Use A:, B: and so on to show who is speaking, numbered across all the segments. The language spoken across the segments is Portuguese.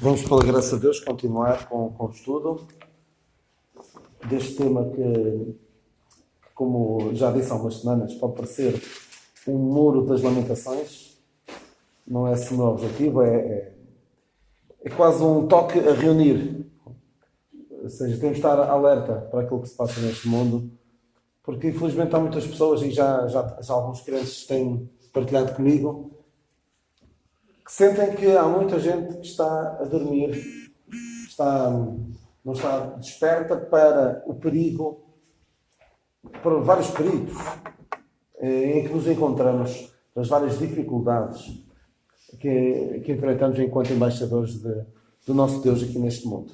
A: Vamos, pela graça de Deus, continuar com o estudo deste tema que, como já disse há umas semanas, pode parecer um muro das lamentações. Não é esse o meu objetivo, é quase um toque a reunir. Ou seja, temos de estar alerta para aquilo que se passa neste mundo, porque infelizmente há muitas pessoas, e já alguns crentes têm partilhado comigo, que sentem que há muita gente que está a dormir, não está desperta para o perigo, para vários perigos em que nos encontramos, para as várias dificuldades que enfrentamos enquanto embaixadores do nosso Deus aqui neste mundo.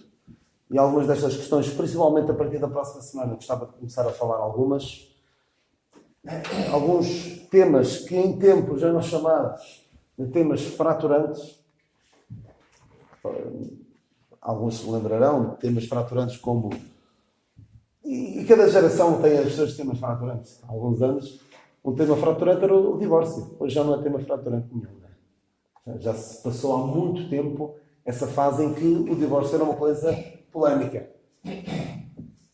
A: E algumas destas questões, principalmente a partir da próxima semana, gostava de começar a falar alguns temas que em tempos eram chamados de temas fraturantes. Alguns se lembrarão de temas fraturantes como... E cada geração tem os seus temas fraturantes. Há alguns anos, um tema fraturante era o divórcio. Hoje já não é tema fraturante nenhum. Já se passou há muito tempo essa fase em que o divórcio era uma coisa polémica.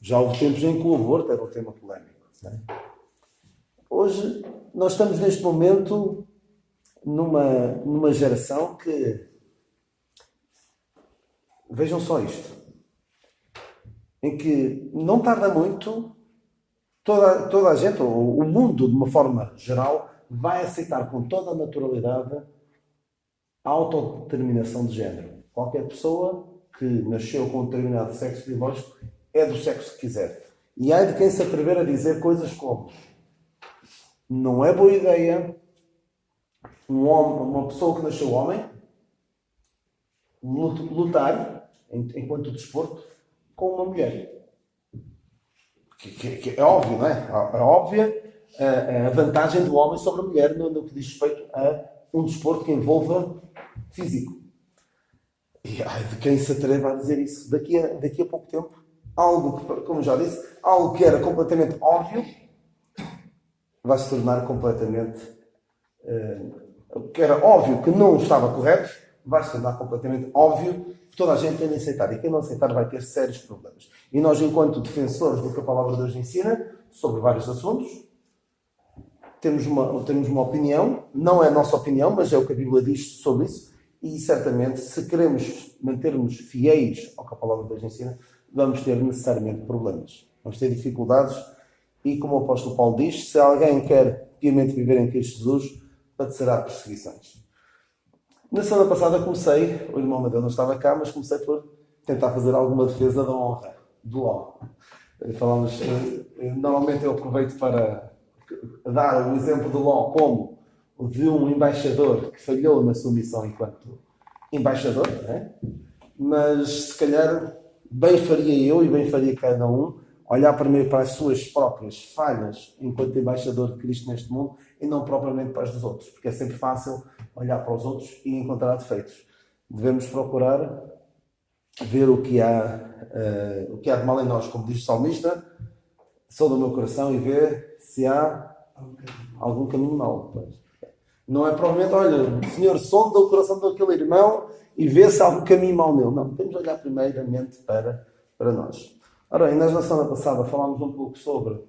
A: Já houve tempos em que o aborto era um tema polémico. Hoje, nós estamos neste momento numa geração que... Vejam só isto. Em que não tarda muito, toda a gente, ou o mundo de uma forma geral, vai aceitar com toda a naturalidade a autodeterminação de género. Qualquer pessoa que nasceu com um determinado sexo biológico é do sexo que quiser. E há de quem se atrever a dizer coisas como: não é boa ideia uma pessoa que nasceu homem lutar, enquanto desporto, com uma mulher. Que é óbvio, não é? É óbvia a vantagem do homem sobre a mulher no que diz respeito a um desporto que envolva físico. E ai, de quem se atreva a dizer isso daqui a pouco tempo, algo que, como já disse, algo que era completamente óbvio, vai se tornar completamente... que era óbvio que não estava correto, vai se tornar completamente óbvio que toda a gente tem de aceitar. E quem não aceitar vai ter sérios problemas. E nós, enquanto defensores do que a Palavra de Deus ensina, sobre vários assuntos, temos uma opinião, não é a nossa opinião, mas é o que a Bíblia diz sobre isso, e certamente, se queremos manter-nos fiéis ao que a Palavra de Deus ensina, vamos ter necessariamente problemas. Vamos ter dificuldades, e como o apóstolo Paulo diz, se alguém quer piamente viver em Cristo Jesus, padecerá perseguições. Na semana passada comecei, o irmão Amadeu não estava cá, mas comecei por tentar fazer alguma defesa da honra, do law. Normalmente eu aproveito para dar o exemplo do law como o de um embaixador que falhou na sua missão enquanto embaixador, não é? Mas se calhar bem faria eu e bem faria cada um olhar primeiro para as suas próprias falhas enquanto embaixador de Cristo neste mundo e não propriamente para as dos outros, porque é sempre fácil olhar para os outros e encontrar defeitos. Devemos procurar ver o que há de mal em nós, como diz o salmista: sou do meu coração, e ver se há algum caminho mau. Não é provavelmente, olha, Senhor, sonda o coração daquele irmão e vê se há algum caminho mau nele. Não, temos de olhar primeiramente para nós. Ora bem, nós na semana passada falámos um pouco sobre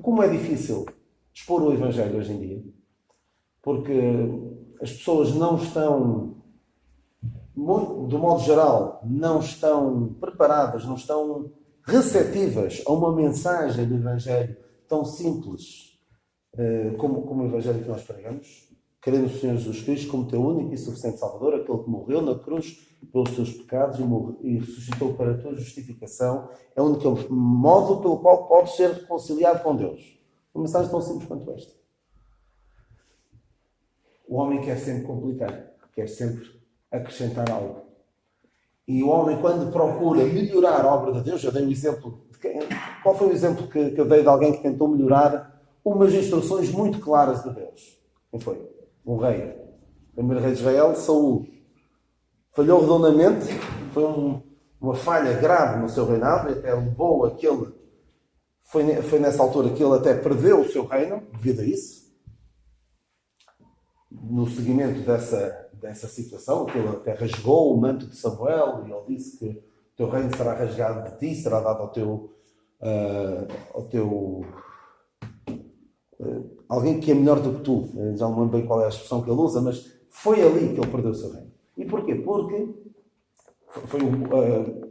A: como é difícil expor o Evangelho hoje em dia, porque as pessoas não estão, do modo geral, não estão preparadas, não estão receptivas a uma mensagem do Evangelho tão simples como o Evangelho que nós pregamos, querendo o Senhor Jesus Cristo como teu único e suficiente Salvador, aquele que morreu na cruz pelos teus pecados e ressuscitou para a tua justificação. É o único modo pelo qual podes ser reconciliado com Deus. Uma mensagem tão simples quanto esta. O homem quer sempre complicar, quer sempre acrescentar algo. E o homem, quando procura melhorar a obra de Deus, eu dei um exemplo. Qual foi o exemplo que eu dei de alguém que tentou melhorar umas instruções muito claras de Deus? Quem foi? Um rei. O primeiro rei de Israel, Saul. Falhou redondamente, foi uma falha grave no seu reinado, e até levou aquele... Foi nessa altura que ele até perdeu o seu reino, devido a isso. No seguimento dessa situação, que ele até rasgou o manto de Samuel e ele disse que o teu reino será rasgado de ti, será dado ao teu alguém que é melhor do que tu. Já não lembro bem qual é a expressão que ele usa, mas foi ali que ele perdeu o seu reino. E porquê? Porque foi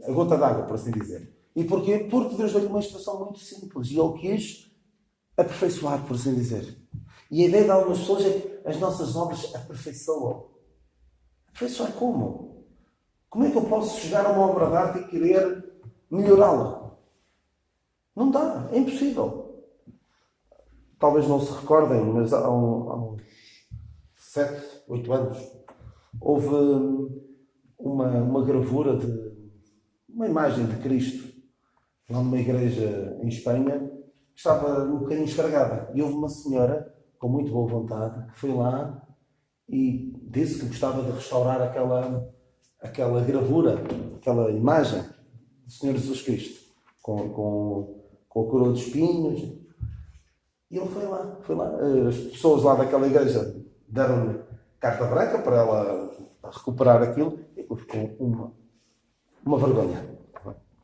A: a gota d'água, por assim dizer. E porquê? Porque Deus deu-lhe uma instrução muito simples e ele quis aperfeiçoar, por assim dizer. E a ideia de algumas pessoas é que as nossas obras aperfeiçoam. Aperfeiçoar como? Como é que eu posso chegar a uma obra de arte e querer melhorá-la? Não dá, é impossível. Talvez não se recordem, mas há uns 7, 8 anos houve uma gravura de uma imagem de Cristo lá numa igreja em Espanha que estava um bocadinho estragada. E houve uma senhora com muito boa vontade que foi lá e disse que gostava de restaurar aquela gravura, aquela imagem do Senhor Jesus Cristo com a coroa de espinhos. E ele foi lá. As pessoas lá daquela igreja deram-lhe carta branca para ela recuperar aquilo e ficou uma vergonha.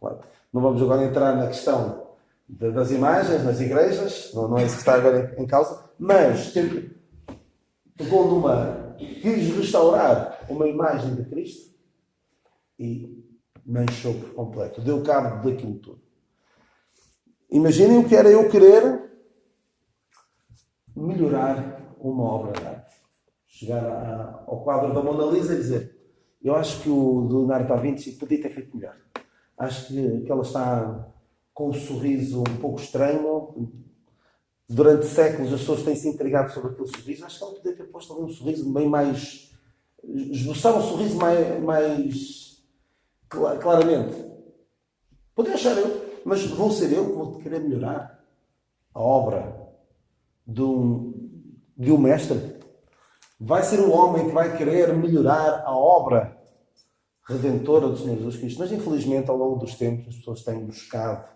A: Claro. Não vamos agora entrar na questão das imagens nas igrejas, não é isso que está agora em causa, mas pegou quis restaurar uma imagem de Cristo e manchou por completo, deu cabo daquilo tudo. Imaginem o que era eu querer melhorar uma obra de arte. Chegar ao quadro da Mona Lisa e dizer: eu acho que o Leonardo da Vinci podia ter feito melhor. Acho que ela está com um sorriso um pouco estranho. Durante séculos as pessoas têm se intrigado sobre aquele sorriso. Acho que ela podia ter posto ali um sorriso bem mais... esboçar um sorriso mais claramente. Podia achar eu, mas vou ser eu que vou querer melhorar a obra de um mestre. Vai ser um homem que vai querer melhorar a obra redentora do Senhor Jesus Cristo. Mas infelizmente ao longo dos tempos as pessoas têm buscado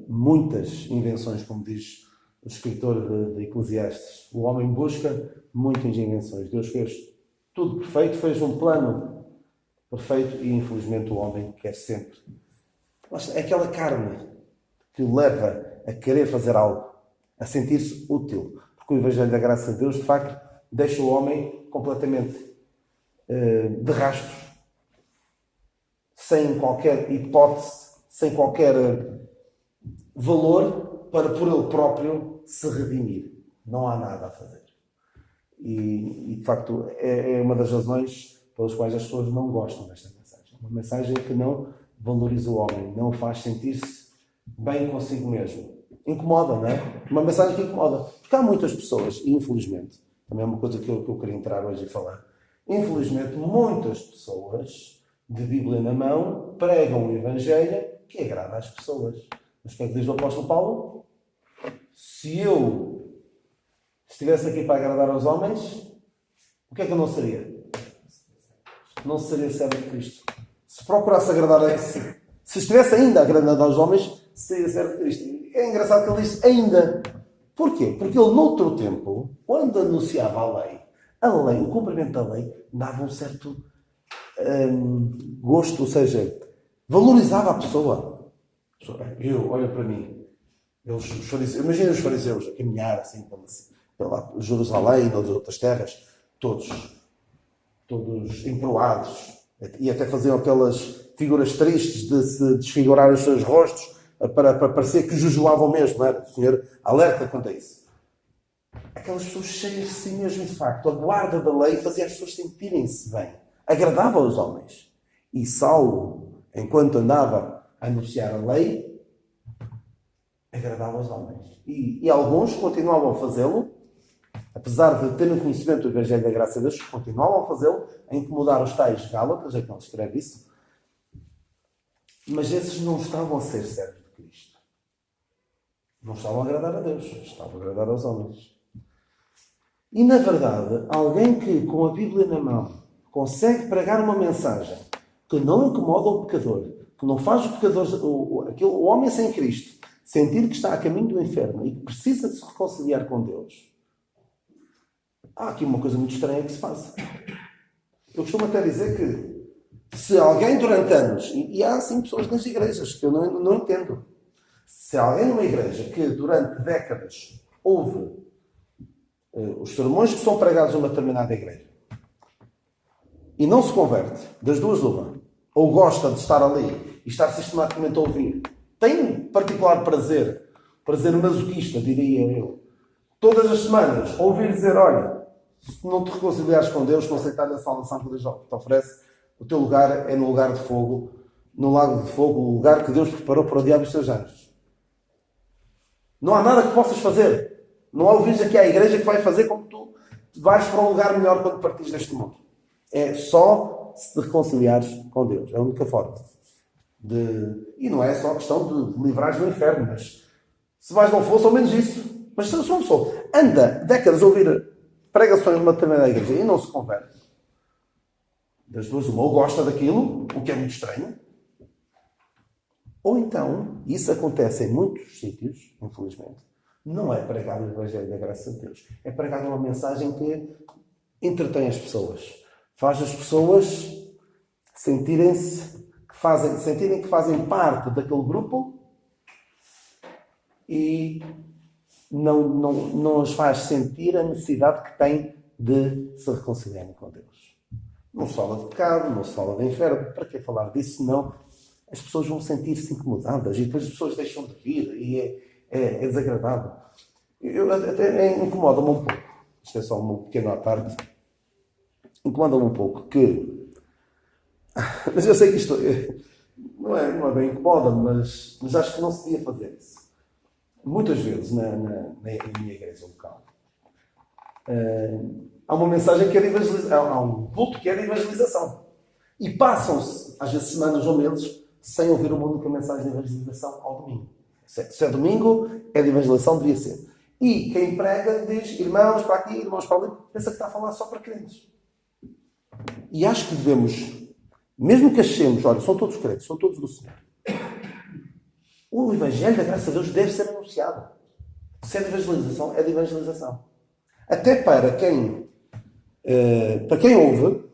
A: muitas invenções, como diz o escritor de Eclesiastes. O homem busca muitas invenções. Deus fez tudo perfeito, fez um plano perfeito e infelizmente o homem quer sempre. É aquela carne que o leva a querer fazer algo, a sentir-se útil. Porque o Evangelho da Graça de Deus, de facto, deixa o homem completamente de rastros, sem qualquer hipótese, sem qualquer valor para por ele próprio se redimir. Não há nada a fazer. E de facto, é uma das razões pelas quais as pessoas não gostam desta mensagem. Uma mensagem que não valoriza o homem, não o faz sentir-se bem consigo mesmo. Incomoda, não é? Uma mensagem que incomoda. Porque há muitas pessoas, e infelizmente, também é uma coisa que eu queria entrar hoje e falar, infelizmente, muitas pessoas de Bíblia na mão pregam o Evangelho que agrada às pessoas. Mas o que é que diz o apóstolo Paulo? Se eu estivesse aqui para agradar aos homens, o que é que eu não seria? Não seria servo de Cristo. Se procurasse agradar a si, se estivesse ainda agradando aos homens, seria servo de Cristo. É engraçado que ele diz ainda. Porquê? Porque ele, noutro tempo, quando anunciava a lei, o cumprimento da lei, dava um certo gosto, ou seja, valorizava a pessoa. Olha para mim, imagina os fariseus a caminhar assim pela Jerusalém e outras terras, todos emproados, e até faziam aquelas figuras tristes de se desfigurar os seus rostos para parecer que jejuavam mesmo. Era? O Senhor alerta quanto a isso. Aquelas pessoas cheias de si mesmo, de facto, a guarda da lei fazia as pessoas sentirem-se bem, agradava aos homens. E Saulo, enquanto andava a anunciar a lei, agradava aos homens. E alguns continuavam a fazê-lo, apesar de terem conhecimento do Evangelho da Graça de Deus, continuavam a fazê-lo, a incomodar os tais Gálatas, é que não se escreve isso, mas esses não estavam a ser servos de Cristo. Não estavam a agradar a Deus, estavam a agradar aos homens. E, na verdade, alguém que, com a Bíblia na mão, consegue pregar uma mensagem que não incomoda o pecador, que não faz o pecador, o homem sem Cristo, sentir que está a caminho do inferno e que precisa de se reconciliar com Deus, há aqui uma coisa muito estranha que se passa. Eu costumo até dizer que se alguém durante anos, e há assim pessoas nas igrejas que eu não entendo, se alguém numa igreja que durante décadas ouve os sermões que são pregados numa determinada igreja e não se converte, das duas uma, ou gosta de estar ali e estar sistematicamente a ouvir, tem particular prazer masoquista, diria eu, todas as semanas, ouvir dizer, olha, se não te reconciliares com Deus, se não aceitares a salvação que Deus te oferece, o teu lugar é no lugar de fogo, no lago de fogo, o lugar que Deus preparou para o diabo e os seus anjos. Não há nada que possas fazer. Não há ouvires aqui à igreja que vai fazer com que tu vais para um lugar melhor quando partires deste mundo. É só se te reconciliares com Deus. É a única forma. E não é só questão de livrares do inferno, mas se vais não fosse, ao menos isso. Mas se uma pessoa anda décadas a ouvir pregações numa determinada igreja e não se converte, das duas uma, ou gosta daquilo, o que é muito estranho, ou então, isso acontece em muitos sítios, infelizmente, não é pregar o Evangelho da Graça de Deus, é pregar uma mensagem que entretém as pessoas, faz as pessoas sentirem que fazem parte daquele grupo e não as faz sentir a necessidade que têm de se reconciliarem com Deus. Não se fala de pecado, não se fala de inferno. Para que falar disso? Senão as pessoas vão sentir-se incomodadas e depois as pessoas deixam de vir e é desagradável. Até incomoda-me um pouco. Isto é só um pequeno à parte. Incomoda-me um pouco que... Mas eu sei que isto não é bem incomoda-me, mas acho que não se devia fazer isso. Muitas vezes na minha igreja local há uma mensagem que é de evangelização, há um culto que é de evangelização. E passam-se, às vezes, semanas ou meses, sem ouvir uma única mensagem de evangelização ao domingo. Se é domingo, é de evangelização, devia ser. E quem prega diz, irmãos para aqui, irmãos para ali, pensa que está a falar só para crentes. E acho que devemos, mesmo que achemos, olha, são todos crentes, são todos do Senhor. O Evangelho da Graça de Deus deve ser anunciado. Se é de evangelização, é de evangelização. Até para quem ouve,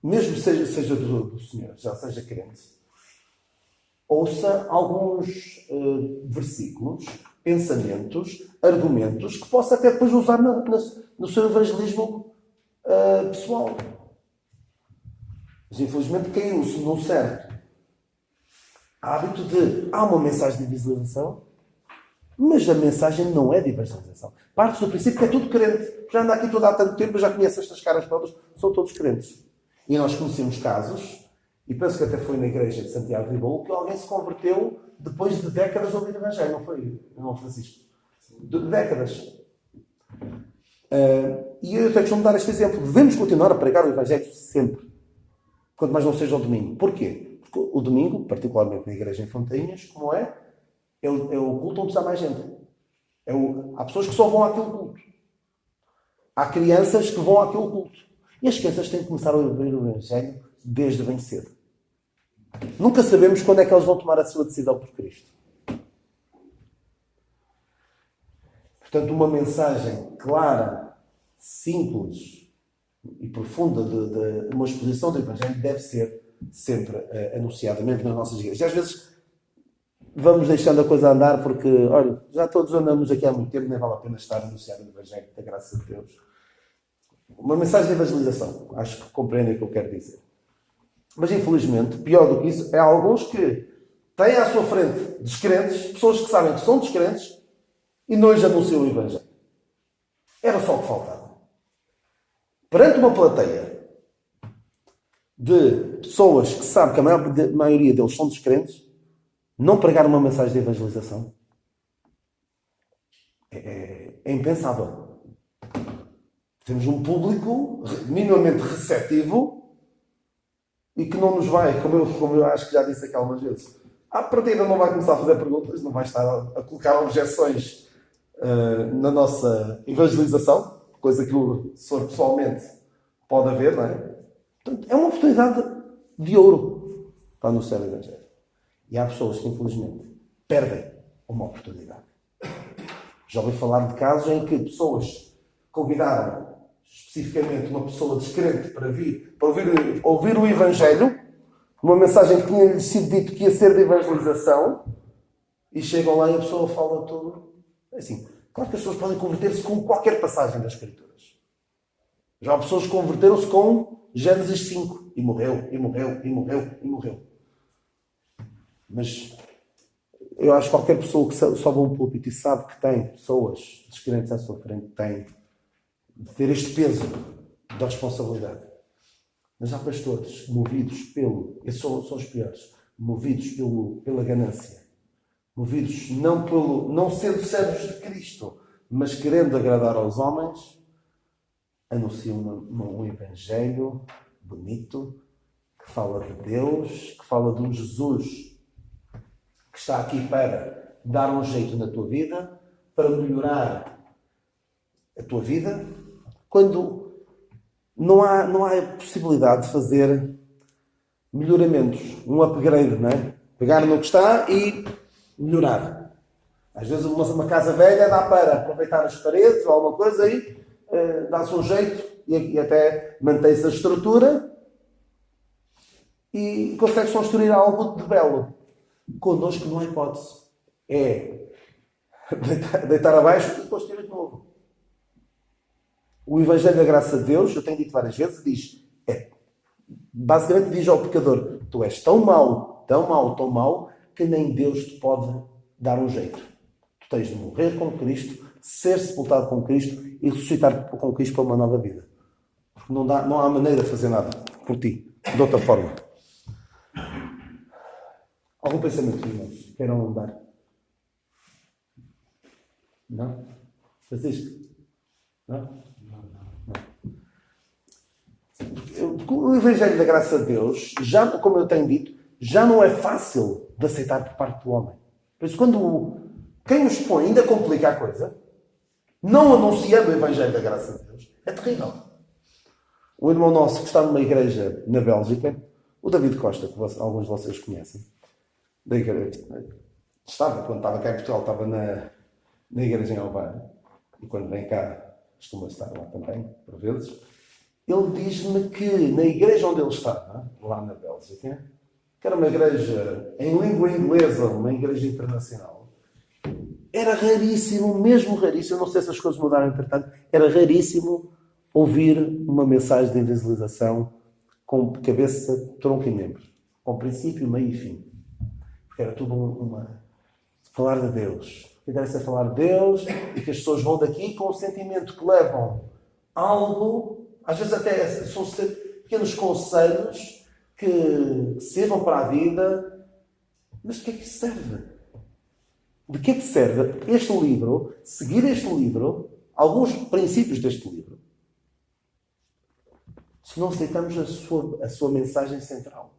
A: mesmo seja do Senhor, já seja crente, ouça alguns versículos, pensamentos, argumentos que possa até depois usar no seu evangelismo pessoal. Mas infelizmente caiu-se num certo hábito de há uma mensagem de evangelização, mas a mensagem não é de evangelização. Parte do princípio que é tudo crente. Já anda aqui toda há tanto tempo, eu já conheço estas caras todas, são todos crentes. E nós conhecemos casos, e penso que até foi na igreja de Santiago de Ribolo, que alguém se converteu depois de décadas de ouvir o Evangelho, não foi, irmão Francisco? De décadas. E eu até costumo dar este exemplo. Devemos continuar a pregar o Evangelho sempre. Quanto mais não seja ao domingo. Porquê? Porque o domingo, particularmente na igreja em Fontainhas, como é o culto onde está mais gente. Há pessoas que só vão àquele culto. Há crianças que vão àquele culto. E as crianças têm que começar a ouvir o Evangelho desde bem cedo. Nunca sabemos quando é que elas vão tomar a sua decisão por Cristo. Portanto, uma mensagem clara, simples e profunda de uma exposição do Evangelho deve ser sempre anunciada, mesmo nas nossas igrejas. E às vezes vamos deixando a coisa andar porque, olha, já todos andamos aqui há muito tempo, nem vale a pena estar a anunciar o Evangelho, da graça de Deus. Uma mensagem de evangelização. Acho que compreendem o que eu quero dizer. Mas, infelizmente, pior do que isso, é alguns que têm à sua frente descrentes, pessoas que sabem que são descrentes e não lhes anunciam o Evangelho. Era só o que faltava. Perante uma plateia de pessoas que sabem que a maioria deles são descrentes, não pregar uma mensagem de evangelização é impensável. Temos um público minimamente receptivo e que não nos vai, como eu acho que já disse aqui algumas vezes, à partida não vai começar a fazer perguntas, não vai estar a colocar objeções na nossa evangelização, coisa que o senhor pessoalmente pode haver, não é? Portanto, é uma oportunidade de ouro para anunciar o Evangelho. E há pessoas que, infelizmente, perdem uma oportunidade. Já ouvi falar de casos em que pessoas convidaram especificamente uma pessoa descrente para vir, para ouvir o Evangelho, uma mensagem que tinha-lhes sido dito que ia ser de evangelização, e chegam lá e a pessoa fala tudo. É assim, claro que as pessoas podem converter-se com qualquer passagem das Escrituras. Já há pessoas que converteram-se com Gênesis 5 e morreu, e morreu, e morreu, e morreu. Mas eu acho que qualquer pessoa que sobe um púlpito e sabe que tem pessoas descrentes à sua frente, tem de ter este peso da responsabilidade. Mas há pastores movidos esses são os piores, movidos pela ganância, movidos não sendo servos de Cristo, mas querendo agradar aos homens, anunciam um evangelho bonito, que fala de Deus, que fala de um Jesus que está aqui para dar um jeito na tua vida, para melhorar a tua vida, quando não há possibilidade de fazer melhoramentos, um upgrade, não é? Pegar no que está e melhorar. Às vezes uma casa velha dá para aproveitar as paredes ou alguma coisa aí, dá-se um jeito e até mantém-se a estrutura e consegue construir algo de belo. Connosco não há hipótese. É deitar abaixo e construir de novo. O Evangelho da Graça de Deus, eu tenho dito várias vezes, basicamente diz ao pecador: tu és tão mau, tão mau, tão mau, que nem Deus te pode dar um jeito. Tu tens de morrer com Cristo, ser sepultado com Cristo e ressuscitar com Cristo para uma nova vida. Porque não há maneira de fazer nada por ti, de outra forma. Algum pensamento, irmãos? Queiram dar? Não? Francisco? Não? O Evangelho da Graça de Deus, já, como eu tenho dito, já não é fácil de aceitar por parte do homem. Por isso, quando quem o expõe ainda complica a coisa, não anunciando o Evangelho da Graça de Deus, é terrível. Um irmão nosso que está numa igreja na Bélgica, o David Costa, que alguns de vocês conhecem, da igreja, quando estava cá em Portugal, estava na igreja em Alvar, e quando vem cá, costuma estar lá também, por vezes. Ele diz-me que na igreja onde ele estava, lá na Bélgica, que era uma igreja em língua inglesa, uma igreja internacional, era raríssimo, mesmo raríssimo, eu não sei se as coisas mudaram entretanto, era raríssimo ouvir uma mensagem de evangelização com cabeça, tronco e membros, com princípio, meio e fim. Porque era tudo falar de Deus. Interessa falar de Deus e que as pessoas vão daqui com o sentimento que levam algo, às vezes até são pequenos conselhos que sirvam para a vida. Mas de que é que serve? De que é que serve este livro, seguir este livro, alguns princípios deste livro, se não aceitamos a sua mensagem central?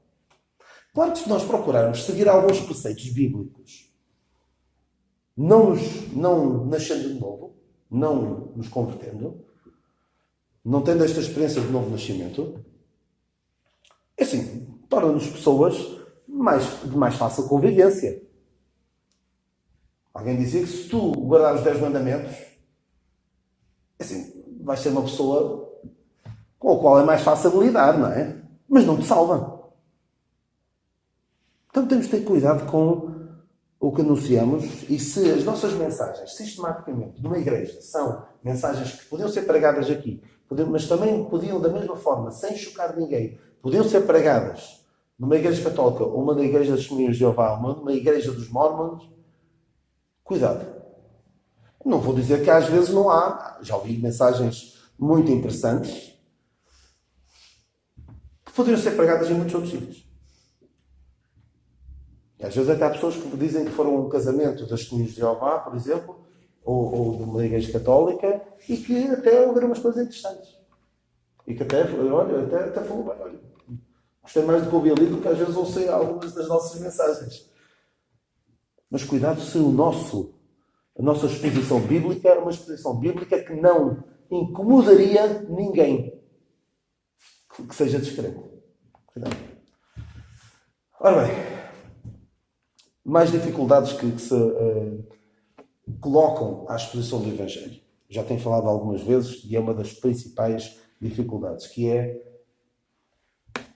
A: Claro que se nós procurarmos seguir alguns preceitos bíblicos, não nascendo de novo, não nos convertendo, não tendo esta experiência de novo nascimento, é assim, torna-nos pessoas de mais fácil convivência. Alguém dizia que se tu guardar os 10 mandamentos, é assim, vais ser uma pessoa com a qual é mais fácil de lidar, não é? Mas não te salva. Então temos de ter cuidado com o que anunciamos, e se as nossas mensagens, sistematicamente, numa igreja, são mensagens que podiam ser pregadas aqui, mas também podiam, da mesma forma, sem chocar ninguém, podiam ser pregadas numa igreja católica, ou uma da igreja dos Testemunhas de Jeová, ou numa igreja dos Mormons, cuidado. Não vou dizer que às vezes não há, já ouvi mensagens muito interessantes, que poderiam ser pregadas em muitos outros sítios. E às vezes até há pessoas que dizem que foram um casamento das Testemunhas de Jeová, por exemplo, ou de uma igreja católica, e que até ouviram umas coisas interessantes. E que até falou bem, olha, gostei mais do que ouvi ali do que às vezes ouço algumas das nossas mensagens. Mas cuidado se a nossa exposição bíblica é uma exposição bíblica que não incomodaria ninguém que seja descrente. Cuidado. Ora bem, mais dificuldades que se colocam à exposição do Evangelho. Já tenho falado algumas vezes e é uma das principais dificuldades, que é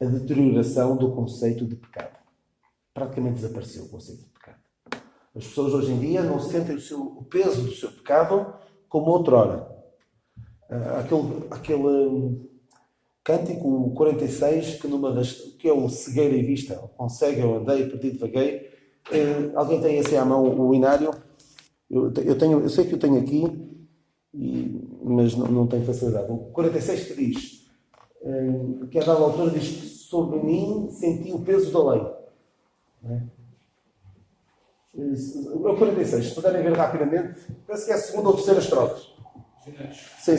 A: a deterioração do conceito de pecado. Praticamente desapareceu o conceito de pecado. As pessoas hoje em dia não sentem o peso do seu pecado como outrora. Aquele cântico 46, que é o cegueira e vista, com cego eu andei, perdido vaguei. Alguém tem assim à mão o inário? Eu sei que eu tenho aqui, mas não tenho facilidade. O 46 que diz, que a dada altura diz que sobre mim senti o peso da lei. O 46, se puderem ver rapidamente, penso que é a segunda ou terceira estrofe. Sim.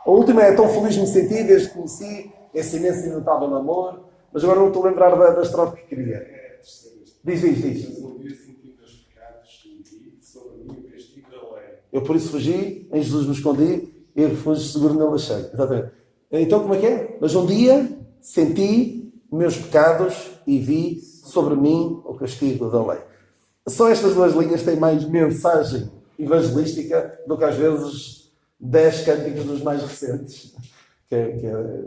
A: A última é tão feliz me senti desde que conheci esse imenso e imutável amor, mas agora não estou a lembrar da estrofe que queria. Diz. Eu por isso fugi, em Jesus me escondi, e refúgio seguro nele achei. Exatamente. Então como é que é? Mas um dia senti meus pecados e vi sobre mim o castigo da lei. Só estas duas linhas têm mais mensagem evangelística do que às vezes 10 cânticos dos mais recentes. Que é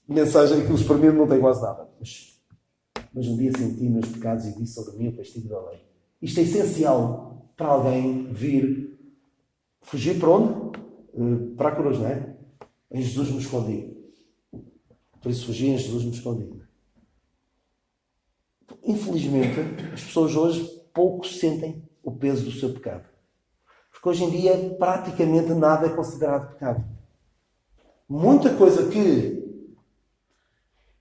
A: mensagem que os para mim não tem quase nada. Mas um dia senti meus pecados e vi sobre mim o castigo da lei. Isto é essencial para alguém vir fugir para onde? Para a cruz, não é? Em Jesus me escondi. Por isso fugi, em Jesus me escondi. Infelizmente, as pessoas hoje pouco sentem o peso do seu pecado. Porque hoje em dia praticamente nada é considerado pecado. Muita coisa que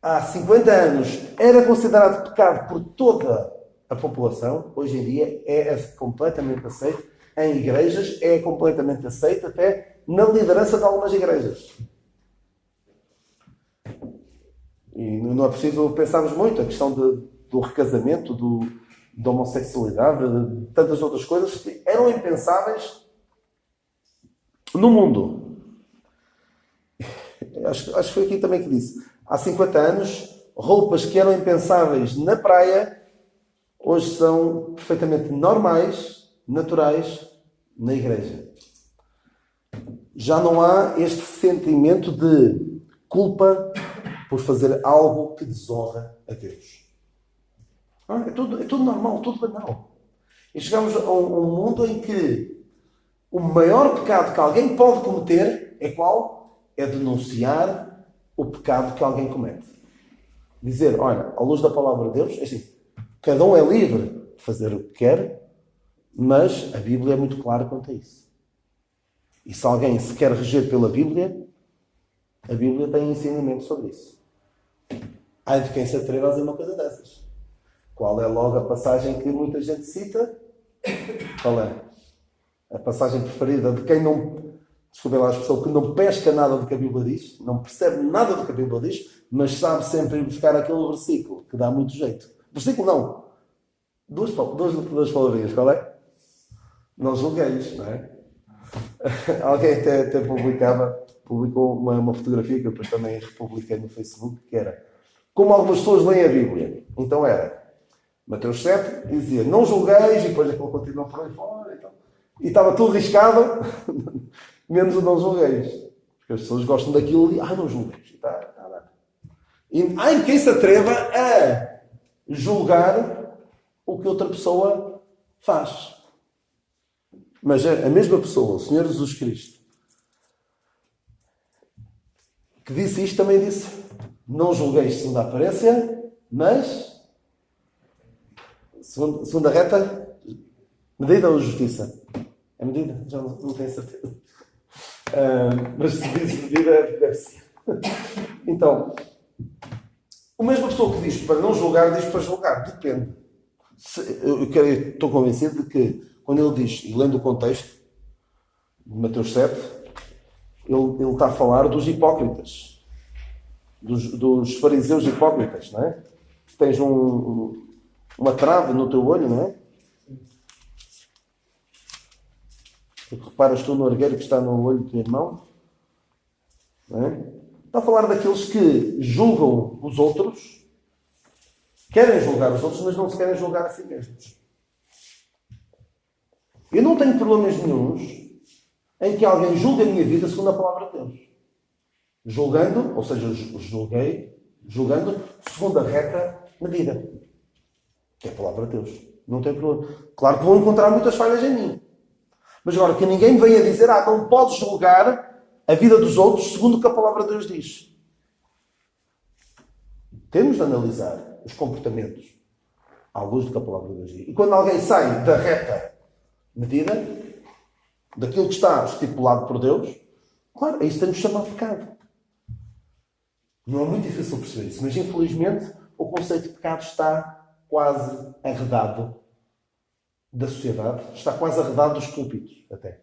A: há 50 anos era considerado pecado por toda a população, hoje em dia é completamente aceito em igrejas, é completamente aceito até na liderança de algumas igrejas. E não é preciso pensarmos muito a questão do recasamento, da homossexualidade, de tantas outras coisas que eram impensáveis no mundo. Acho que foi aqui também que disse. Há 50 anos, roupas que eram impensáveis na praia, hoje são perfeitamente normais, naturais, na igreja. Já não há este sentimento de culpa por fazer algo que desonra a Deus. É tudo normal, tudo banal. E chegamos a um mundo em que o maior pecado que alguém pode cometer é qual? É denunciar o pecado que alguém comete. Dizer, olha, à luz da palavra de Deus, é assim, cada um é livre de fazer o que quer, mas a Bíblia é muito clara quanto a isso. E se alguém se quer reger pela Bíblia, a Bíblia tem ensinamento sobre isso. Ai de quem se atreva a dizer uma coisa dessas. Qual é logo a passagem que muita gente cita? Qual é? A passagem preferida de quem não... Desculpem lá a expressão, que não pesca nada do que a Bíblia diz, não percebe nada do que a Bíblia diz, mas sabe sempre ir buscar aquele versículo que dá muito jeito. Versículo não. Duas palavrinhas. Qual é? Não julgueis, não é? Alguém até publicou uma fotografia que eu depois também republiquei no Facebook, que era como algumas pessoas leem a Bíblia. Então era Mateus 7, dizia não julgueis, e depois aquilo continua por aí fora. E estava tudo riscado, menos o não julgueis. Porque as pessoas gostam daquilo e não julgueis. E quem se atreva a julgar o que outra pessoa faz. Mas a mesma pessoa, o Senhor Jesus Cristo, que disse isto, também disse não julgueis segundo a aparência, mas segundo a reta medida ou justiça? É medida? Já não tenho certeza. Mas se diz medida, deve ser. Então, a mesma pessoa que diz para não julgar, diz para julgar. Depende. Estou convencido de que quando ele diz, e lendo o contexto de Mateus 7, ele está a falar dos hipócritas, dos fariseus hipócritas, não é? Tens uma trave no teu olho, não é? Reparas tu no argueiro que está no olho do teu irmão, não é? Está a falar daqueles que julgam os outros, querem julgar os outros, mas não se querem julgar a si mesmos. Eu não tenho problemas nenhuns em que alguém julgue a minha vida segundo a palavra de Deus. Julgando, ou seja, julgando segundo a reta medida. Que é a palavra de Deus. Não tem problema. Claro que vou encontrar muitas falhas em mim. Mas agora, que ninguém me venha dizer, não podes julgar a vida dos outros segundo o que a palavra de Deus diz. Temos de analisar os comportamentos à luz do que a palavra de Deus diz. E quando alguém sai da reta medida, daquilo que está estipulado por Deus, claro, é isso que temos de chamar de pecado. Não é muito difícil perceber isso, mas infelizmente o conceito de pecado está quase arredado da sociedade, está quase arredado dos púlpitos, até.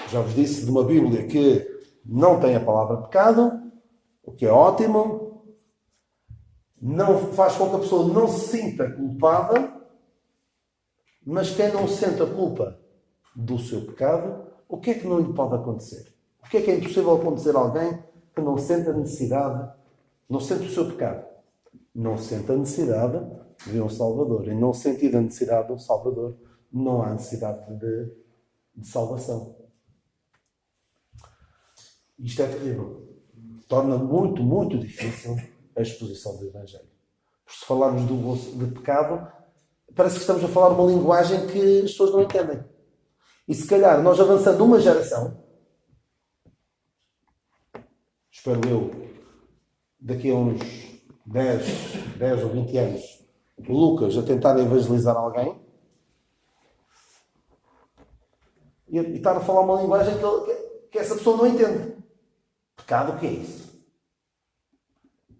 A: Já vos disse de uma Bíblia que não tem a palavra pecado, o que é ótimo, não faz com que a pessoa não se sinta culpada, mas quem não sente a culpa do seu pecado, o que é que não lhe pode acontecer? O que é impossível acontecer a alguém que não sente a necessidade, não sente o seu pecado? Não sente a necessidade de um Salvador. E não sentindo a necessidade de um Salvador, não há necessidade de salvação. Isto é terrível. Torna muito, muito difícil a exposição do Evangelho. Por se falarmos de pecado, parece que estamos a falar uma linguagem que as pessoas não entendem. E se calhar, nós avançando uma geração, espero eu, daqui a uns 10 ou 20 anos, o Lucas a tentar evangelizar alguém e estar a falar uma linguagem que essa pessoa não entende. Pecado, o que é isso?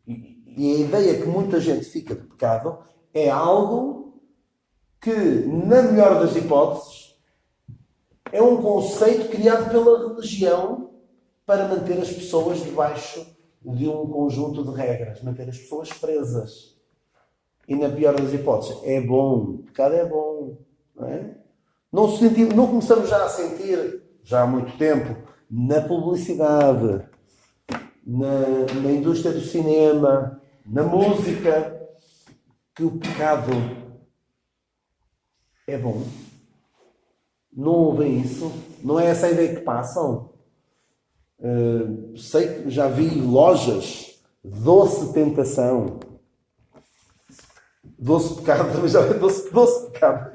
A: E a ideia que muita gente fica de pecado é algo que, na melhor das hipóteses, é um conceito criado pela religião para manter as pessoas debaixo de um conjunto de regras, manter as pessoas presas. E na pior das hipóteses, é bom, pecado é bom, não é? Não começamos já a sentir, já há muito tempo, na publicidade, na indústria do cinema, na música, que o pecado é bom. Não ouvem isso? Não é essa a ideia que passam? Sei que já vi lojas, doce tentação, doce pecado, também já vi doce pecado.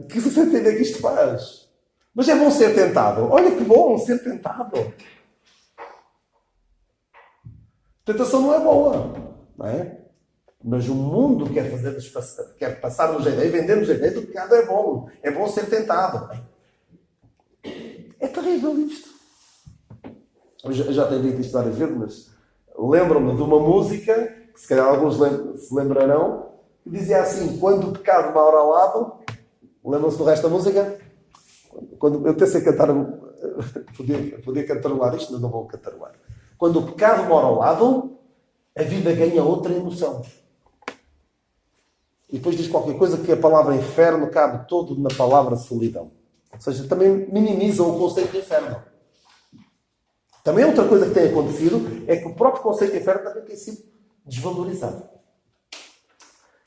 A: Que você entende que isto faz? Mas é bom ser tentado. Olha que bom ser tentado. Tentação não é boa, não é? Mas o mundo quer passar-nos a ideia, vender-nos a ideia do que o pecado é bom ser tentado. É terrível isto. Eu já tenho dito isto várias vezes, mas lembro-me de uma música, que se calhar alguns se lembrarão, que dizia assim: quando o pecado mora ao lado, lembram-se do resto da música? Quando eu pensei cantar, podia cantarolar isto, mas não vou cantarolar. Quando o pecado mora ao lado, a vida ganha outra emoção. E depois diz qualquer coisa que a palavra inferno cabe todo na palavra solidão. Ou seja, também minimizam o conceito de inferno. Também outra coisa que tem acontecido é que o próprio conceito de inferno também tem sido desvalorizado.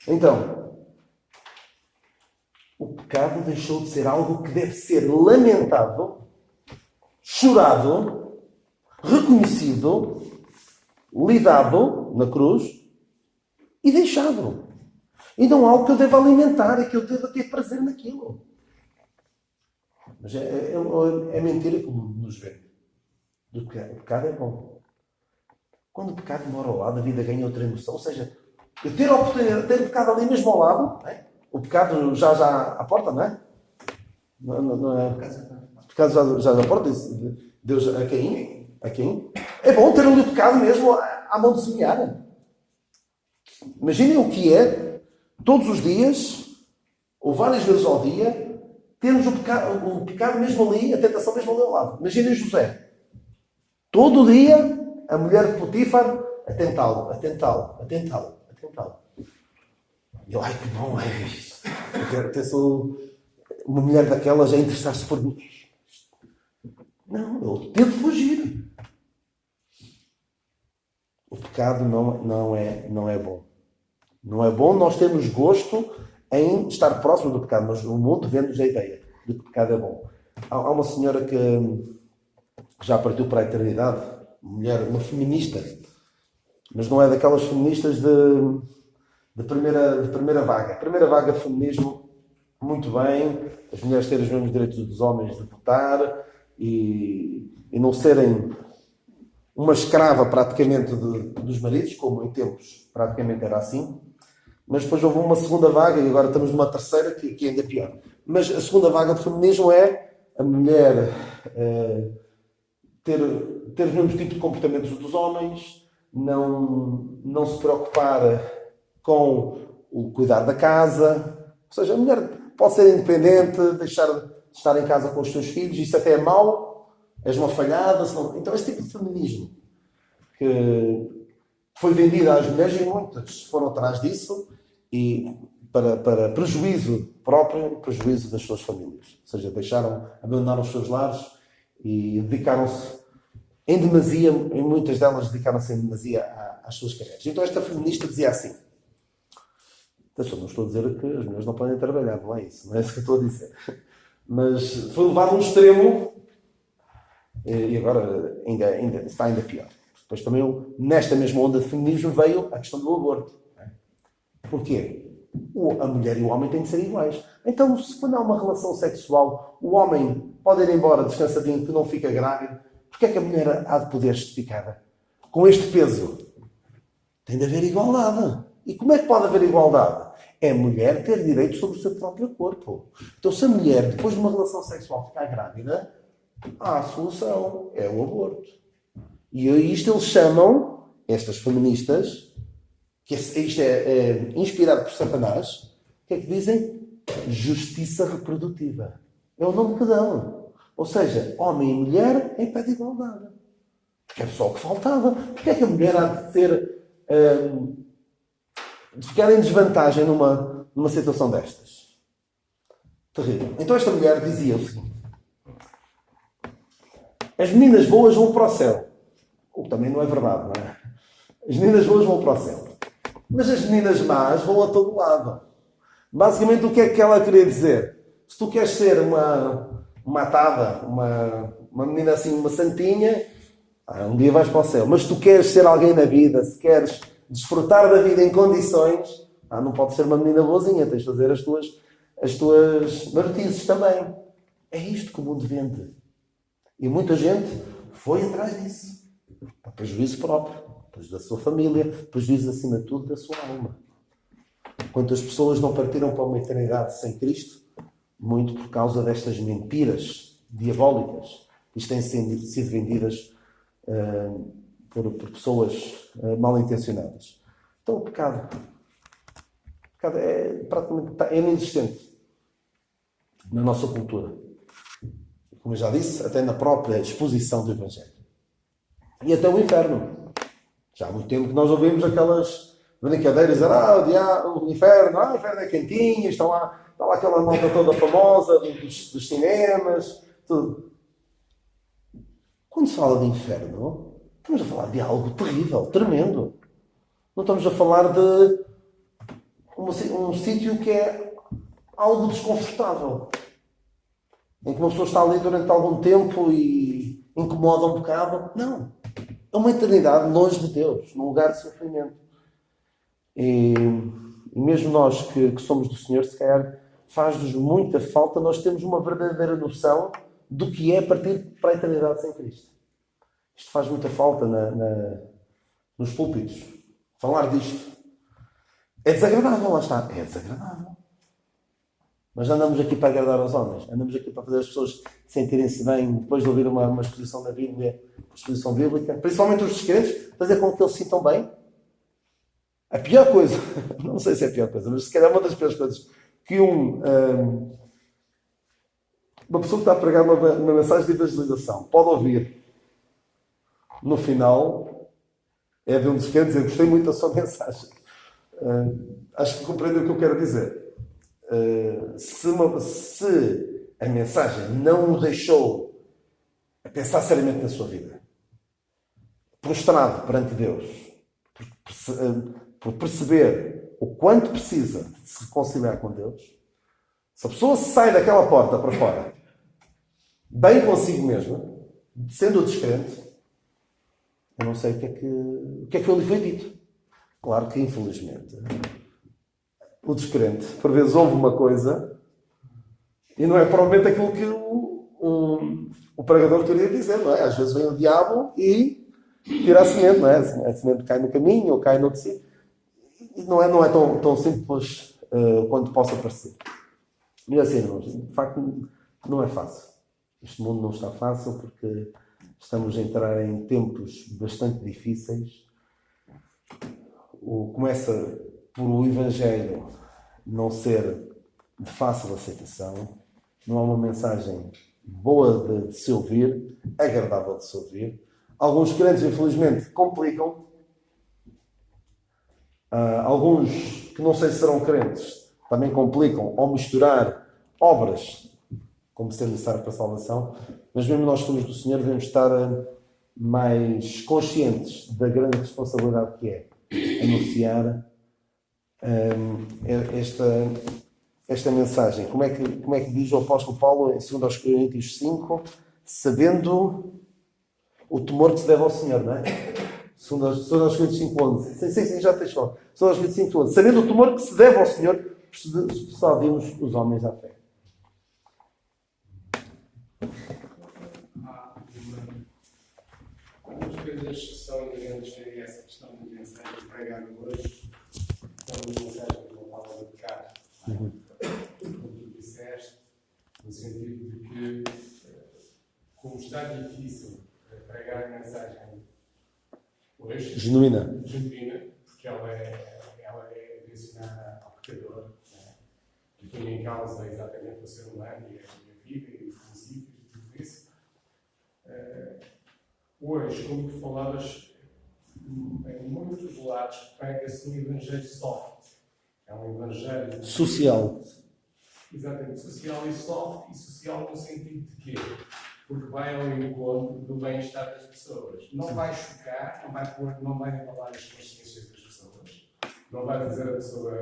A: Então, o pecado deixou de ser algo que deve ser lamentado, chorado, reconhecido, lidado na cruz e deixado. E não algo que eu devo alimentar e que eu devo ter prazer naquilo. Mas é mentira que nos vende. O pecado é bom. Quando o pecado mora ao lado, a vida ganha outra emoção. Ou seja, eu ter a oportunidade de ter o pecado ali mesmo ao lado, não é? O pecado já à porta, não é? Não é? O pecado já à porta, Deus a Caim. É bom ter ali o pecado mesmo à mão de semear. Imaginem o que é, todos os dias, ou várias vezes ao dia, termos o pecado mesmo ali, a tentação mesmo ali ao lado. Imaginem José. Todo o dia, a mulher de Potifar a tentá-lo. E eu, que bom é isto. Eu quero ter uma mulher daquelas a interessar-se por mim. Não, eu tento fugir. O pecado não é bom. Não é bom nós termos gosto em estar próximo do pecado, mas o mundo vende-nos a ideia de que o pecado é bom. Há uma senhora que já partiu para a eternidade, uma feminista, mas não é daquelas feministas de primeira vaga. A primeira vaga de feminismo, muito bem, as mulheres terem os mesmos direitos dos homens de votar e não serem uma escrava praticamente dos maridos, como em tempos praticamente era assim. Mas depois houve uma segunda vaga e agora estamos numa terceira que ainda é pior. Mas a segunda vaga de feminismo é a mulher ter os mesmos tipos de comportamentos dos homens, não se preocupar com o cuidar da casa. Ou seja, a mulher pode ser independente, deixar de estar em casa com os seus filhos, isso até é mau, és uma falhada. Então esse tipo de feminismo que foi vendido às mulheres e muitas foram atrás disso e para prejuízo próprio e prejuízo das suas famílias. Ou seja, abandonaram os seus lares e dedicaram-se em demasia, em muitas delas dedicaram-se em demasia às suas carreiras. Então esta feminista dizia assim, não estou a dizer que as mulheres não podem trabalhar, não é isso que eu estou a dizer. Mas foi levado a um extremo e agora está ainda pior. Depois também, nesta mesma onda de feminismo, veio a questão do aborto. Porquê? A mulher e o homem têm de ser iguais. Então, se quando há uma relação sexual, o homem pode ir embora descansadinho, que não fica grávido, porque é que a mulher há de poder justificada? Com este peso, tem de haver igualdade. E como é que pode haver igualdade? É a mulher ter direito sobre o seu próprio corpo. Então, se a mulher, depois de uma relação sexual, ficar grávida, há a solução, é o aborto. E isto eles chamam, estas feministas, que isto é inspirado por Satanás, o que é que dizem? Justiça reprodutiva. É o nome que dão. Ou seja, homem e mulher em pé de igualdade. Porque é só o que faltava. Porque é que a mulher há de ser... de ficar em desvantagem numa situação destas? Terrível. Então esta mulher dizia o seguinte: as meninas boas vão para o céu. O que também não é verdade, não é? As meninas boas vão para o céu. Mas as meninas más vão a todo lado. Basicamente, o que é que ela queria dizer? Se tu queres ser uma atada, uma menina assim, uma santinha, um dia vais para o céu. Mas se tu queres ser alguém na vida, se queres desfrutar da vida em condições, não podes ser uma menina boazinha, tens de fazer as tuas marotizes também. É isto que o mundo vende. E muita gente foi atrás disso. Para prejuízo próprio, prejuízo da sua família, prejuízo acima de tudo da sua alma. Quantas pessoas não partiram para uma eternidade sem Cristo? Muito por causa destas mentiras diabólicas que têm sido vendidas por pessoas mal intencionadas. Então o pecado é praticamente inexistente na nossa cultura. Como eu já disse, até na própria exposição do Evangelho. E até o inferno. Já há muito tempo que nós ouvimos aquelas brincadeiras, o inferno é quentinho, está lá aquela malta toda famosa dos cinemas, tudo. Quando se fala de inferno, estamos a falar de algo terrível, tremendo. Não estamos a falar de um sítio que é algo desconfortável. Em que uma pessoa está ali durante algum tempo e incomoda um bocado. Não. É uma eternidade longe de Deus, num lugar de sofrimento. E mesmo nós que somos do Senhor, se calhar faz-nos muita falta nós temos uma verdadeira noção do que é partir para a eternidade sem Cristo. Isto faz muita falta nos púlpitos. Falar disto. É desagradável, lá está. É desagradável. Mas andamos aqui para agradar aos homens. Andamos aqui para fazer as pessoas sentirem-se bem depois de ouvir uma exposição da Bíblia, uma exposição bíblica. Principalmente os descrentes, fazer com que eles se sintam bem. A pior coisa, não sei se é a pior coisa, mas se calhar é uma das piores coisas, que uma pessoa que está a pregar uma mensagem de evangelização pode ouvir no final é de um descrente dizer: gostei muito da sua mensagem. Acho que compreendeu o que eu quero dizer. Se a mensagem não o deixou a pensar seriamente na sua vida, prostrado perante Deus, por perceber o quanto precisa de se reconciliar com Deus, se a pessoa sai daquela porta para fora, bem consigo mesma, sendo descrente, eu não sei o que é que lhe foi dito. Claro que, infelizmente, o descrente, por vezes, ouve uma coisa e não é provavelmente aquilo que o pregador queria dizer, não é? Às vezes vem o diabo e tira a semente, não é? A semente cai no caminho ou cai no outro sítio. E não é tão simples quanto possa parecer. E assim, de facto, não é fácil. Este mundo não está fácil porque estamos a entrar em tempos bastante difíceis. Começa por o Evangelho não ser de fácil aceitação, não há uma mensagem boa de se ouvir, agradável de se ouvir. Alguns crentes, infelizmente, complicam. Alguns que não sei se serão crentes também complicam ao misturar obras como ser necessário para a salvação, mas mesmo nós, filhos do Senhor, devemos estar mais conscientes da grande responsabilidade que é anunciar esta mensagem. Como é que diz o apóstolo Paulo em 2 Coríntios 5? Sabendo o temor que se deve ao Senhor, não é? 2 Coríntios 5:11. Sim, já tens falado. 2 Coríntios 5:11. Sabendo o temor que se deve ao Senhor, persuadimos os homens à fé.
B: Algumas coisas que são inerentes a essa questão de mensagem pregada hoje são as mensagens que não falam de cá. Como tu disseste, no sentido de que, como está difícil pregar a mensagem hoje,
A: Genuína,
B: porque ela é direcionada ao pecador, que põe em causa exatamente o ser humano e a vida e os princípios e tudo isso. Hoje, como tu falavas, em muitos lados prega-se um evangelho soft. É um evangelho
A: social.
B: Exatamente, social e soft, e social no sentido de quê? Porque vai ao encontro do bem-estar das pessoas. Não vai chocar, não vai abalar as consciências das pessoas, não vai fazer a pessoa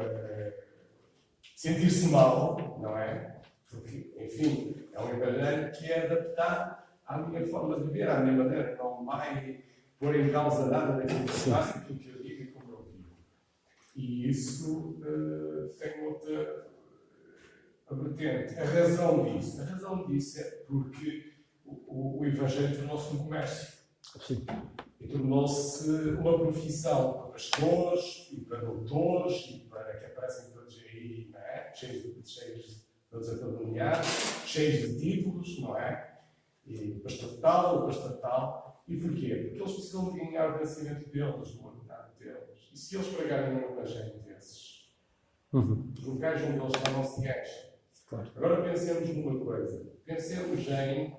B: sentir-se mal, não é? Porque, enfim, é um evangelho que é adaptado à minha forma de ver, à minha maneira, não vai pôr em causa nada daquilo que eu faço, daquilo que eu digo e como eu vivo. E isso tem outra vertente. A razão disso é porque o Evangelho tornou-se um comércio.
A: Sim.
B: E tornou-se uma profissão para pastores e para doutores e para que aparecem todos aí, não é? Cheios todos a trabalhar, cheios de títulos, não é? E pastor tal. E porquê? Porque eles precisam de ganhar o vencimento deles, do ordenado deles. E se eles pregarem um evangelho desses, os locais onde eles estão não se enchem.
A: Claro.
B: Agora pensemos numa coisa. Pensemos em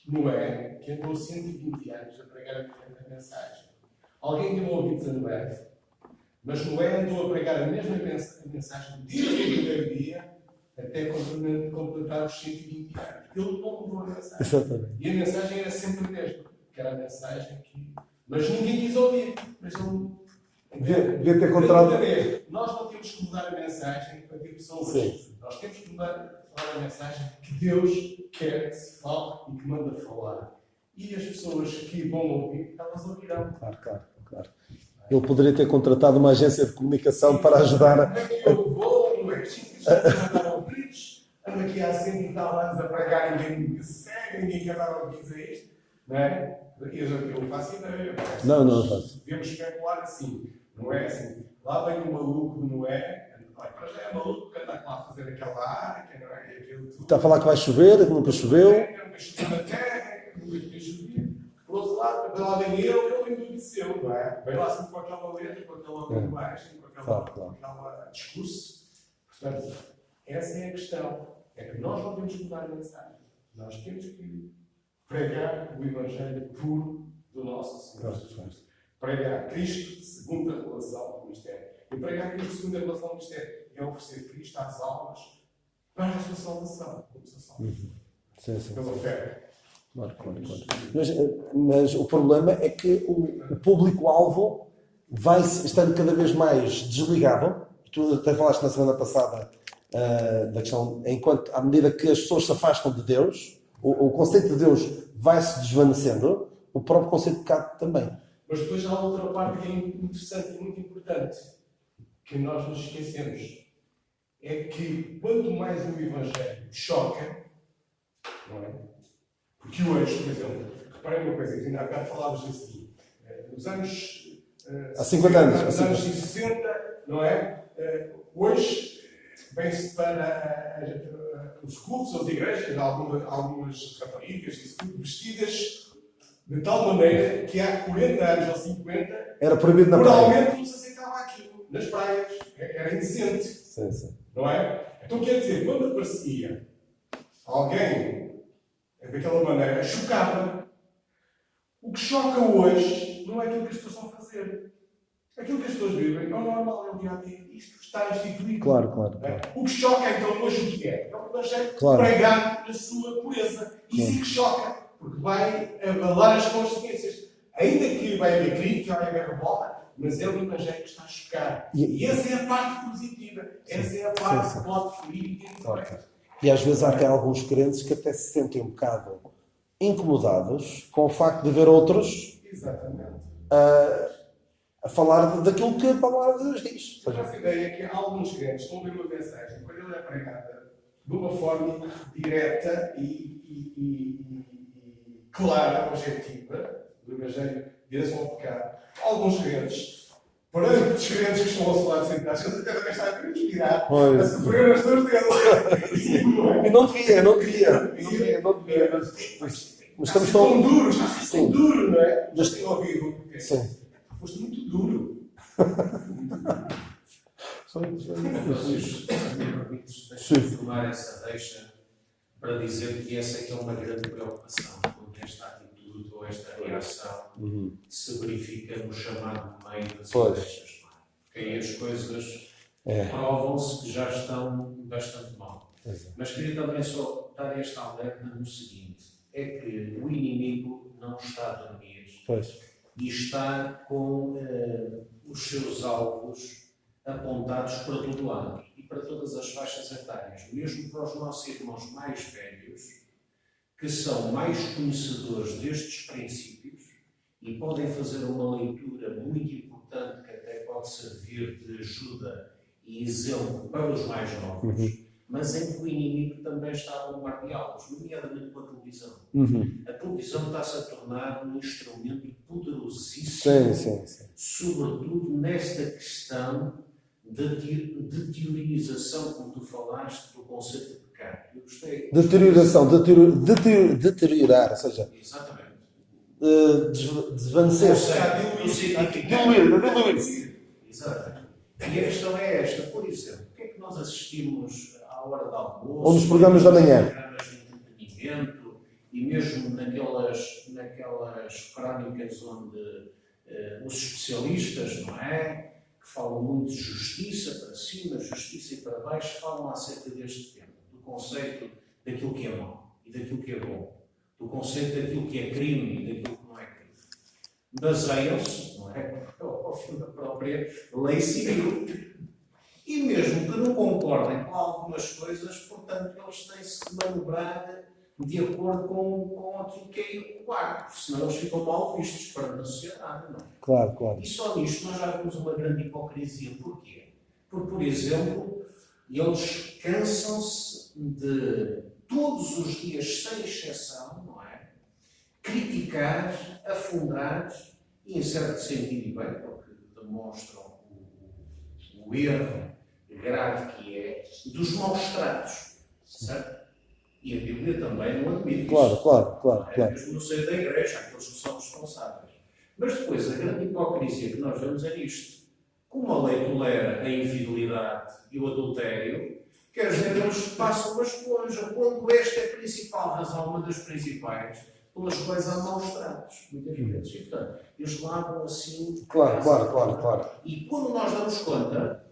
B: Noé, que andou 120 anos a pregar a mensagem. Alguém deu ouvidos a Noé, mas Noé andou a pregar a mesma mensagem desde o primeiro dia até completar os 120 anos. Ele não mudou a mensagem.
A: Exatamente.
B: E a mensagem era sempre a mesma, que era a mensagem que... Mas ninguém quis ouvir. Mas ele...
A: Devia ter encontrado...
B: Nós não temos que mudar a mensagem para ter pessoas.
A: Sim.
B: Nós temos que falar a mensagem que Deus quer que se fale e que manda falar. E as pessoas que vão ouvir, elas ouvirão.
A: Claro. Ele poderia ter contratado uma agência de comunicação para ajudar a...
B: Como é que eu vou? Não é que a ouvidos? Ando aqui há 100 e tal anos a pregar, ninguém me segue, ninguém quer dar ouvidos a isto. Não é? Eu não faço ideia.
A: Não faço.
B: Devemos especular assim. Não é assim. Lá vem um maluco de Noé. Para já é maluco que anda lá a fazer aquela arca, não é?
A: Está a falar que vai chover, que nunca choveu.
B: Nunca choveu na terra, nunca tinha chovido. Por outro lado, para lá vem ele endureceu, não é? Vem lá sempre com aquela letra, com aquela linguagem, com aquele discurso. Portanto, essa é a questão. É que nós não temos que mudar a mensagem. Nós temos que pregar o Evangelho puro do nosso Senhor Jesus. Pregar Cristo segundo a relação do mistério. E pregar Cristo segundo a relação do mistério é oferecer Cristo às almas para a sua salvação.
A: Sim.
B: Pela fé.
A: Claro. Mas o problema é que o público-alvo vai estando cada vez mais desligado de tu até falaste na semana passada da questão, enquanto, à medida que as pessoas se afastam de Deus, o conceito de Deus vai se desvanecendo, o próprio conceito de pecado também.
B: Mas depois há outra parte que é interessante e muito importante, que nós nos esquecemos. É que quanto mais o Evangelho choca, não é? Porque hoje, por exemplo, reparem uma coisa, que ainda há bocado falávamos disso, nos anos
A: há 50 anos,
B: nos anos 60, não é? Hoje, vem-se para os cultos, as igrejas, algumas raparigas, isso tudo, vestidas de tal maneira que há 40 anos ou 50,
A: era proibido na praia.
B: moralmente não se aceitava aquilo, nas praias, era indecente.
A: Sim, sim.
B: Não é? Então quer dizer, quando aparecia alguém daquela maneira, chocava. O que choca hoje não é aquilo que as pessoas estão a fazer. Aquilo que as pessoas vivem é o normal, é o dia a dia. Isto está instituído.
A: Claro, claro.
B: O que choca então hoje o que é? É o Evangelho
A: Claro.
B: pregado na sua pureza. Isso é que choca, porque vai abalar as consciências. Ainda que vai haver crítica, vai haver revolta, mas é o Evangelho que está a chocar. E essa é a parte positiva. Essa é a parte que pode fluir e ter efeito.
A: E às vezes há até alguns crentes que até se sentem um bocado incomodados com o facto de ver outros
B: Exatamente.
A: a falar daquilo que a palavra de Deus diz.
B: Eu faço ideia que alguns crentes estão a ver uma mensagem, quando ela é pregada de uma forma direta e clara, objetiva, do Evangelho de direção ao pecado. Alguns crentes, perante os crentes que estão ao seu lado sentados, eles até devem estar a inspirar, a sofrer as dores dele.
A: E não devia. Mas estamos tão
B: duros, tão duro, não é?
A: Mas
B: tenho ouvido.
A: Sim.
B: Foste muito duro.
C: Vocês me permites, deixem-me tomar essa deixa para dizer que essa é que é uma grande preocupação, quando esta atitude ou esta reação se verifica no chamado meio das igrejas. Porque aí as coisas provam-se que já estão bastante mal. Mas queria também só dar esta alerta no seguinte, é que o inimigo não está a dormir e está com os seus alvos apontados para todo lado e para todas as faixas etárias, mesmo para os nossos irmãos mais velhos, que são mais conhecedores destes princípios e podem fazer uma leitura muito importante que até pode servir de ajuda e exemplo para os mais novos, mas em que o inimigo também está a bombardeá-los, nomeadamente com a televisão. A televisão está-se a tornar um instrumento poderosíssimo, sobretudo nesta questão de teorização, como tu falaste, do conceito de pecado. Eu gostei.
A: Deterioração, deteriorar, ou seja,
C: exatamente.
A: Desvanecer.
C: Diluir-se. Exatamente. E a questão é esta, por exemplo, o que é que nós assistimos à hora de almoço?
A: Ou nos programas da manhã.
C: Programas de entretenimento e mesmo naquelas crónicas onde os especialistas, não é? Que falam muito de justiça para cima, justiça e para baixo, falam acerca deste tema, do conceito daquilo que é mau e daquilo que é bom, do conceito daquilo que é crime e daquilo que não é crime. Baseiam-se, não é? Ao fim da própria lei civil. E mesmo que não concordem com algumas coisas, portanto, eles têm-se de manobrar de acordo com aquilo que é o ar, senão eles ficam mal vistos para a sociedade, não é?
A: Claro.
C: E só nisto nós já vemos uma grande hipocrisia. Porquê? Porque, por exemplo, eles cansam-se de, todos os dias, sem exceção, não é? Criticar, afundar, e em certo sentido, e bem, porque demonstram o erro grave que é dos maus tratos, certo? E a Bíblia também não admite isso.
A: Claro.
C: Mesmo no seio da igreja, aqueles que são responsáveis. Mas depois, a grande hipocrisia que nós vemos é nisto. Como a lei tolera a infidelidade e o adultério, quer dizer, eles passam uma esponja, quando esta é a principal razão, uma das principais, pelas quais há maus tratos, muitas vezes. E, portanto, eles lavam assim...
A: Claro.
C: E quando nós damos conta,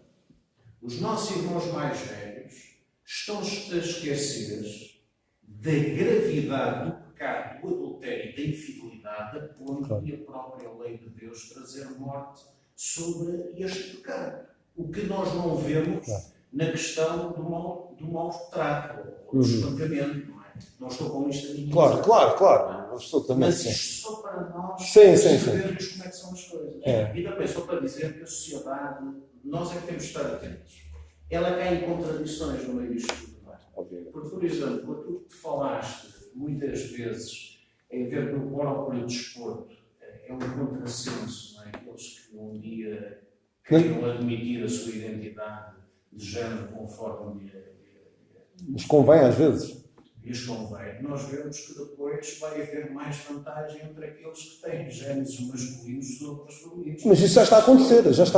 C: os nossos irmãos mais velhos estão-se a esquecer da gravidade do pecado, do adultério e da infidelidade, a ponto de a própria lei de Deus trazer morte sobre este pecado. o que nós não vemos na questão do mau trato ou do espancamento, não é? Não estou com isto a minimizar.
A: Claro. Absolutamente.
C: Mas isto só para nós
A: Sim.
C: como é que são as coisas.
A: É.
C: E também só para dizer que a sociedade, nós é que temos de estar atentos. Ela cai em contradições no meio disto tudo. Porque, por exemplo, aquilo que tu falaste muitas vezes é ver que o próprio desporto é um contrassenso, não é? Aqueles que um dia queriam admitir a sua identidade de género conforme
A: Mas convém às vezes.
C: lhes convém. Nós vemos que depois vai haver mais vantagem entre aqueles que têm géneros masculinos sobre os femininos.
A: Mas isso já está a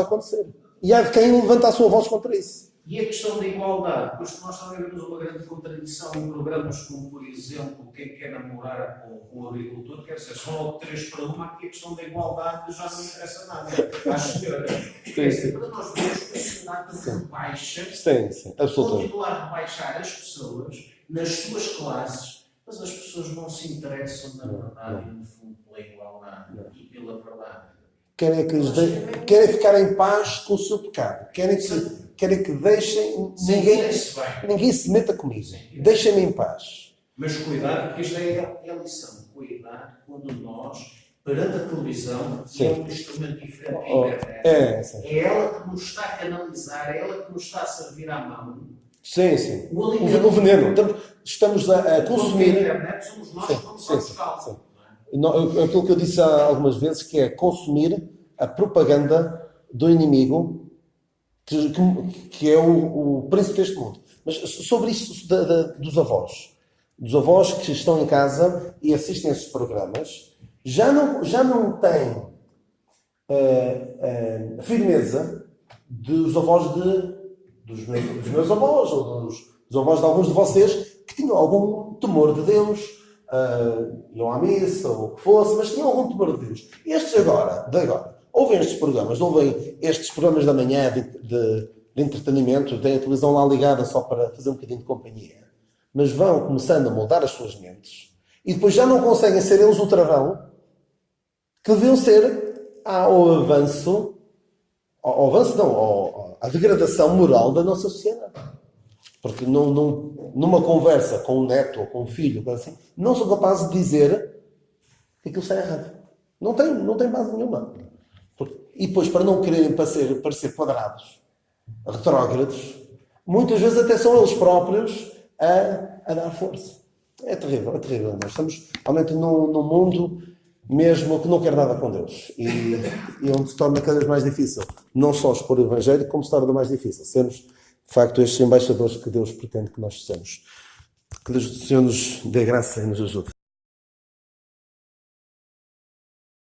A: acontecer. E há quem levanta a sua voz contra isso.
C: E a questão da igualdade, pois nós também vemos uma grande contradição em programas como, por exemplo, quem quer namorar com o agricultor, quer dizer, são logo 3 para 1, aqui a questão da igualdade já não interessa nada às senhoras. Para nós vermos que a sociedade também rebaixa,
A: Sim, absolutamente.
C: continua a rebaixar as pessoas nas suas classes, mas as pessoas não se interessam, na verdade, e no fundo, pela igualdade e pela verdade.
A: Querem ficar em paz com o seu pecado. Querem que deixem. Ninguém se meta comigo. Deixem-me em paz.
C: Mas cuidado, porque isto é a lição. Cuidado quando nós, perante a televisão, que é um instrumento diferente da internet, é ela que nos está a canalizar, é ela que nos está a servir à mão.
A: Sim. O veneno. Estamos a consumir.
C: Na internet somos nós que vamos buscá-lo.
A: Aquilo que eu disse algumas vezes, que é consumir a propaganda do inimigo, que é o príncipe deste mundo. Mas sobre isso dos avós que estão em casa e assistem a esses programas, já não têm firmeza dos avós dos meus avós, ou dos avós de alguns de vocês, que tinham algum temor de Deus, iam à missa, ou o que fosse, mas tinham algum temor de Deus. Estes de agora, ouvem estes programas, ouvem estes programas da manhã de entretenimento, têm a televisão lá ligada só para fazer um bocadinho de companhia, mas vão começando a moldar as suas mentes, e depois já não conseguem ser eles o travão que deviam ser à degradação moral da nossa sociedade. Porque numa conversa com um neto ou com um filho, assim, não sou capaz de dizer que aquilo está errado. Não tem base nenhuma. E depois, para não quererem parecer quadrados, retrógrados, muitas vezes até são eles próprios a dar força. É terrível. Nós estamos realmente num mundo mesmo que não quer nada com Deus. E onde se torna cada vez mais difícil, não só expor o Evangelho, como se torna mais difícil sermos, de facto, estes embaixadores que Deus pretende que nós sejamos. Que Deus, o Senhor nos dê graça e nos ajude.